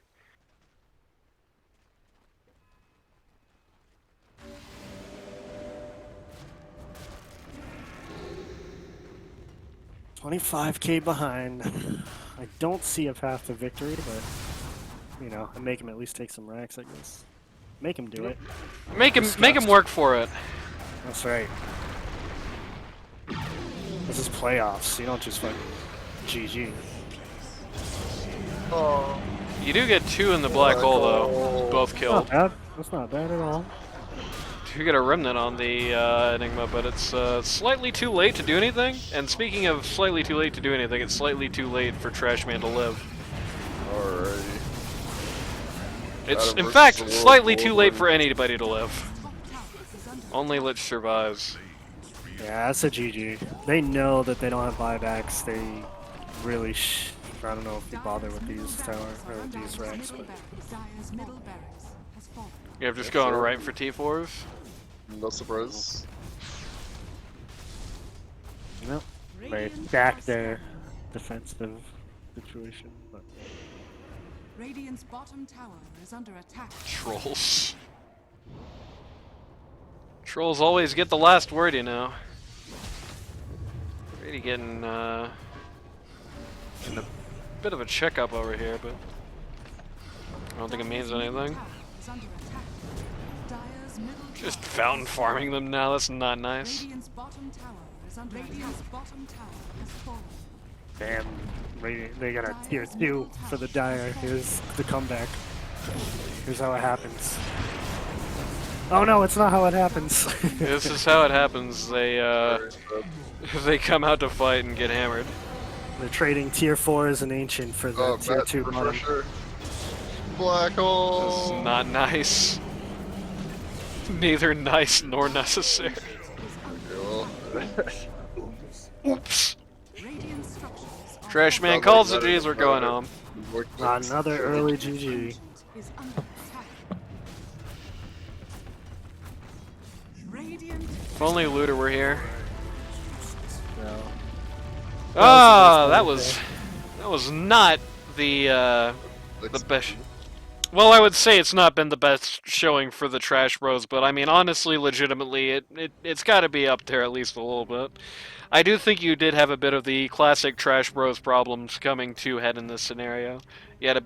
$25K behind. I don't see a path to victory, but you know, I make him at least take some racks, I guess. Make him do it. Make him work for it. That's right. This is playoffs. You don't just fucking GG. Oh, You do get 2 in the black hole though, both Not killed. bad. That's not bad at all. You get a remnant on the Enigma, but it's slightly too late to do anything. And speaking of slightly too late to do anything, it's slightly too late for Trashman to live. alrighty. It's Adam in versus fact the world slightly too late golden. for anybody to live. top tower is under Only Lich survives. Yeah, that's a GG. They know that they don't have buybacks. They really I don't know if you bother with these tower or with these racks, but Dire's middle barracks has fallen. You're just Yes, going sir. right for T4s. No surprise. no, they Radiant back are their defensive situation. But Radiant's bottom tower is under attack. Trolls. Trolls always get the last word, you know. Really getting in a bit of a checkup over here, but I don't think it means anything. Tower is under attack. Dire's middle Just tower fountain is farming them now, that's not nice. Radiant's bottom tower is is under Radiant's bottom tower has fallen. Damn, they got a tier 2 for the Dire. Here's the comeback. Here's how it happens. Oh no, it's not how it happens. This is how it happens. They come out to fight and get hammered. They're trading tier 4 as an ancient for the tier 2 bottom. Refresher. Black hole. This is not nice. Neither nice nor necessary. Oops. Radiant structures are Trashman calls the G's, we're going home. Another early GG. is under attack. Radiant If only Looter were here. So, Ah, that that was was not the best. Well, I would say it's not been the best showing for the Trash Bros, but I mean, honestly, legitimately, it's got to be up there at least a little bit. I do think you did have a bit of the classic Trash Bros problems coming to head in this scenario. You had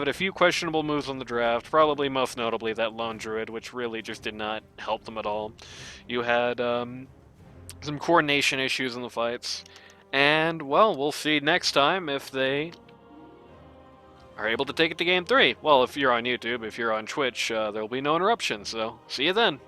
a few questionable moves on the draft, probably most notably that Lone Druid, which really just did not help them at all. You had some coordination issues in the fights, and well, we'll see next time if they are able to take it to Game 3. Well, if you're on YouTube, if you're on Twitch, there'll be no interruption, so see you then.